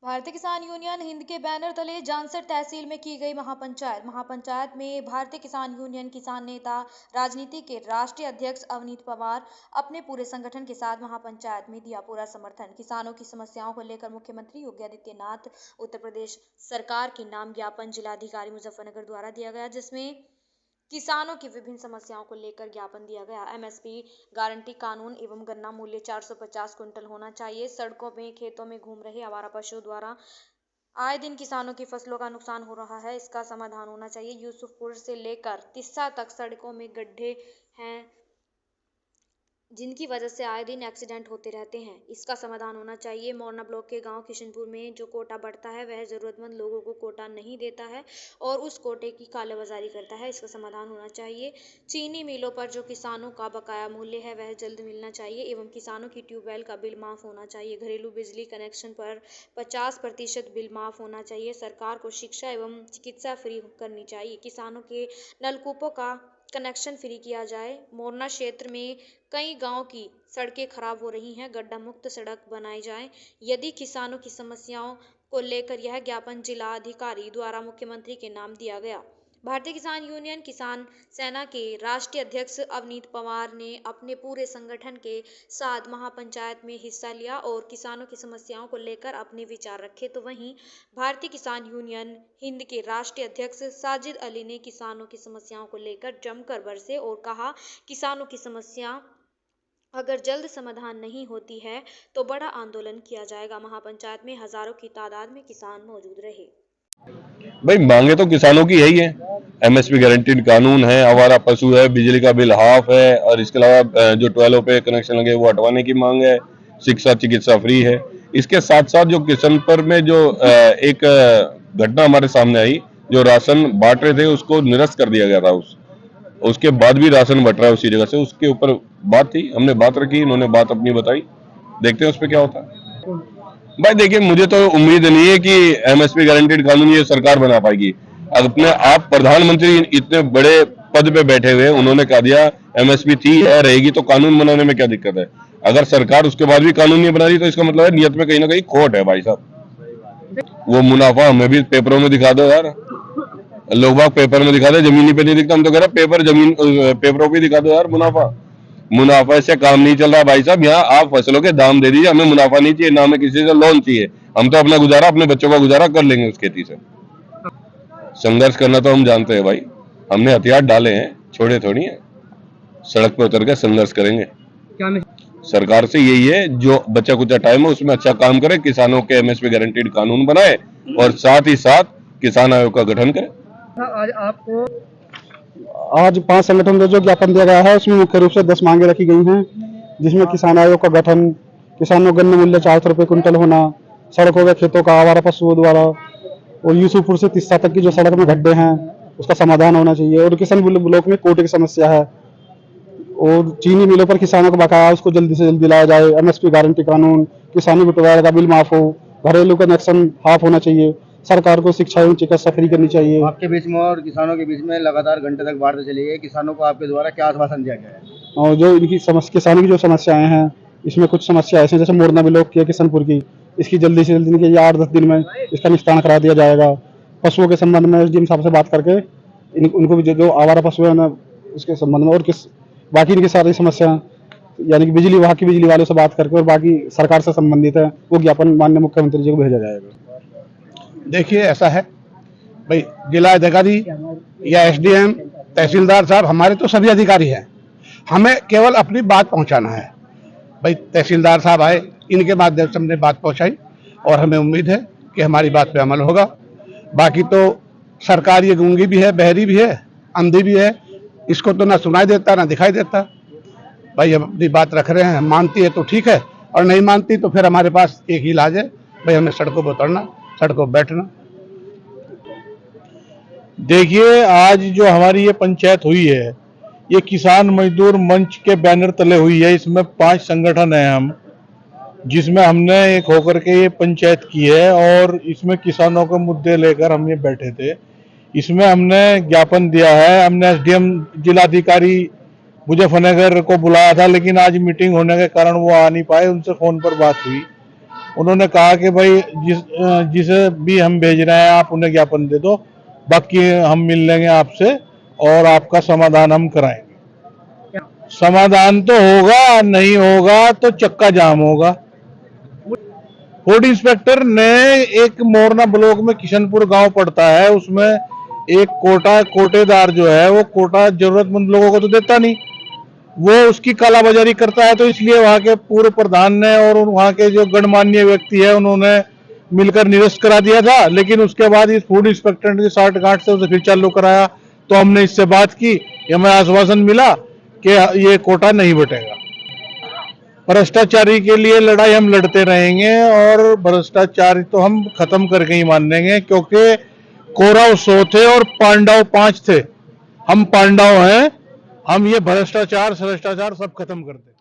भारतीय किसान यूनियन हिंद के बैनर तले जानसठ तहसील में की गई महापंचायत में भारतीय किसान यूनियन किसान नेता राजनीति के राष्ट्रीय अध्यक्ष अवनीत पवार अपने पूरे संगठन के साथ महापंचायत में दिया पूरा समर्थन। किसानों की समस्याओं को लेकर मुख्यमंत्री योगी आदित्यनाथ उत्तर प्रदेश सरकार के नाम ज्ञापन जिलाधिकारी मुजफ्फरनगर द्वारा दिया गया, जिसमें किसानों की विभिन्न समस्याओं को लेकर ज्ञापन दिया गया। एमएसपी गारंटी कानून एवं गन्ना मूल्य 450 क्विंटल होना चाहिए। सड़कों में खेतों में घूम रहे आवारा पशुओं द्वारा आए दिन किसानों की फसलों का नुकसान हो रहा है, इसका समाधान होना चाहिए। यूसुफपुर से लेकर तिस्सा तक सड़कों में गड्ढे हैं जिनकी वजह से आए दिन एक्सीडेंट होते रहते हैं, इसका समाधान होना चाहिए। मोरना ब्लॉक के गांव किशनपुर में जो कोटा बढ़ता है वह जरूरतमंद लोगों को कोटा नहीं देता है और उस कोटे की कालाबाजारी करता है, इसका समाधान होना चाहिए। चीनी मिलों पर जो किसानों का बकाया मूल्य है वह जल्द मिलना चाहिए एवं किसानों की ट्यूबवेल का बिल माफ होना चाहिए। घरेलू बिजली कनेक्शन पर 50% बिल माफ होना चाहिए। सरकार को शिक्षा एवं चिकित्सा फ्री करनी चाहिए। किसानों के नलकूपों का कनेक्शन फ्री किया जाए। मोरना क्षेत्र में कई गांव की सड़कें खराब हो रही हैं, गड्ढा मुक्त सड़क बनाई जाए। यदि किसानों की समस्याओं को लेकर यह ज्ञापन जिला अधिकारी द्वारा मुख्यमंत्री के नाम दिया गया। भारतीय किसान यूनियन किसान सेना के राष्ट्रीय अध्यक्ष अवनीत पवार ने अपने पूरे संगठन के साथ महापंचायत में हिस्सा लिया और किसानों की समस्याओं को लेकर अपने विचार रखे। तो वहीं भारतीय किसान यूनियन हिंद के राष्ट्रीय अध्यक्ष साजिद अली ने किसानों की समस्याओं को लेकर जमकर बरसे और कहा, किसानों की समस्या अगर जल्द समाधान नहीं होती है तो बड़ा आंदोलन किया जाएगा। महापंचायत में हजारों की तादाद में किसान मौजूद रहे। भाई मांगे तो किसानों की यही है, एमएसपी गारंटीड कानून है, आवारा पशु है, बिजली का बिल हाफ है और इसके अलावा जो 12 पे कनेक्शन लगे वो हटवाने की मांग है, शिक्षा चिकित्सा फ्री है। इसके साथ साथ जो किशनपुर में जो एक घटना हमारे सामने आई, जो राशन बांट रहे थे उसको निरस्त कर दिया गया था, उसके बाद भी राशन बट रहा है उसी जगह से, उसके ऊपर बात थी, हमने बात रखी, इन्होंने बात अपनी बताई, देखते हैं उस पर क्या होता है। भाई देखिए, मुझे तो उम्मीद नहीं है कि एमएसपी गारंटीड कानून ये सरकार बना पाएगी। अपने आप प्रधानमंत्री इतने बड़े पद पे बैठे हुए, उन्होंने कहा दिया एमएसपी थी है रहेगी, तो कानून बनाने में क्या दिक्कत है। अगर सरकार उसके बाद भी कानून नहीं बना रही तो इसका मतलब है नियत में कहीं ना कहीं खोट है। भाई साहब, वो मुनाफा हमें भी पेपरों में दिखा दो यार, लोग बाग पेपर में दिखा दे, जमीनी पे नहीं दिखता। हम तो कह रहे पेपर जमीन पेपरों पे दिखा दो यार मुनाफा से काम नहीं चल रहा भाई साहब। यहाँ आप फसलों के दाम दे दीजिए, हमें मुनाफा नहीं चाहिए, ना हमें किसी से लोन चाहिए। हम तो अपना गुजारा, अपने बच्चों का गुजारा कर लेंगे उस खेती से। संघर्ष करना तो हम जानते हैं भाई, हमने हथियार डाले हैं, छोड़े थोड़ी हैं। सड़क पे उतर के संघर्ष करेंगे। सरकार से यही है, जो बच्चा कुचा टाइम है उसमें अच्छा काम करे, किसानों के एमएसपी गारंटीड कानून बनाए और साथ ही साथ किसान आयोग का गठन करे। आज 5 संगठन में जो ज्ञापन दिया गया है उसमें मुख्य रूप से 10 मांगे रखी गई हैं, जिसमें किसान आयोग का गठन, किसानों को गन्ना मूल्य 400 रुपये क्विंटल होना, सड़कों व खेतों का आवारा पशुओं द्वारा और यूसुफपुर से तिस्सा तक की जो सड़क में गड्ढे हैं उसका समाधान होना चाहिए। और किसान ब्लॉक में कोटे की समस्या है और चीनी मिलों पर किसानों का बकाया उसको जल्दी से जल्दी लाया जाए। एमएसपी गारंटी कानून, किसानों को ट्यूबवेल का बिल माफ हो, घरेलू कनेक्शन हाफ होना चाहिए, सरकार को शिक्षा एवं चिकित्सा फ्री करनी चाहिए। आपके बीच में और किसानों के बीच में लगातार घंटे तक वार्ता चली है, किसानों को आपके द्वारा क्या आश्वासन दिया गया है? और जो इनकी किसानों की जो समस्याएं हैं, इसमें कुछ समस्या ऐसी जैसे मोरना ब्लॉक की किशनपुर की, इसकी जल्दी से जल्दी इनके 8-10 दिन में इसका निपटान करा दिया जाएगा। पशुओं के संबंध में एसडीएम साहब से बात करके उनको भी जो आवारा पशु है ना उसके संबंध में और बाकी इनकी सारी समस्या यानी कि बिजली, वहाँ की बिजली वालों से बात करके और बाकी सरकार से संबंधित है वो ज्ञापन माननीय मुख्यमंत्री जी को भेजा जाएगा। देखिए ऐसा है भाई, जिला अधिकारी या एसडीएम, तहसीलदार साहब, हमारे तो सभी अधिकारी हैं, हमें केवल अपनी बात पहुंचाना है। भाई तहसीलदार साहब आए, इनके माध्यम से हमने बात पहुंचाई और हमें उम्मीद है कि हमारी बात पे अमल होगा। बाकी तो सरकार ये गूंगी भी है, बहरी भी है, अंधी भी है, इसको तो ना सुनाई देता ना दिखाई देता। भाई हम अपनी बात रख रहे हैं, मानती है तो ठीक है और नहीं मानती तो फिर हमारे पास एक ही इलाज है, भाई हमें सड़कों पर उतरना, सड़कों पर बैठना। देखिए, आज जो हमारी ये पंचायत हुई है ये किसान मजदूर मंच के बैनर तले हुई है। इसमें 5 संगठन हैं हम, जिसमें हमने एक होकर के ये पंचायत की है और इसमें किसानों के मुद्दे लेकर हम ये बैठे थे। इसमें हमने ज्ञापन दिया है, हमने एसडीएम जिलाधिकारी मुजफ्फरनगर को बुलाया था, लेकिन आज मीटिंग होने के कारण वो आ नहीं पाए, उनसे फोन पर बात हुई उन्होंने कहा कि भाई जिसे भी हम भेज रहे हैं आप उन्हें ज्ञापन दे दो, बाकी हम मिल लेंगे आपसे और आपका समाधान हम कराएंगे। समाधान तो होगा, नहीं होगा तो चक्का जाम होगा। फूड इंस्पेक्टर ने एक मोरना ब्लॉक में किशनपुर गांव पड़ता है, उसमें एक कोटेदार जो है वो कोटा जरूरतमंद लोगों को तो देता नहीं, वो उसकी कालाबाजारी करता है। तो इसलिए वहां के पूर्व प्रधान ने और वहां के जो गणमान्य व्यक्ति है उन्होंने मिलकर निरस्त करा दिया था, लेकिन उसके बाद इस फूड इंस्पेक्टर ने 60 से उसे फिर चालू कराया। तो हमने इससे बात की, हमें आश्वासन मिला कि ये कोटा नहीं बटेगा। भ्रष्टाचारी के लिए लड़ाई हम लड़ते रहेंगे और भ्रष्टाचारी तो हम खत्म करके ही मानेंगे, क्योंकि कौरव 100 थे और पांडव 5 थे। हम पांडव हैं, हम ये भ्रष्टाचार सब खत्म करते हैं।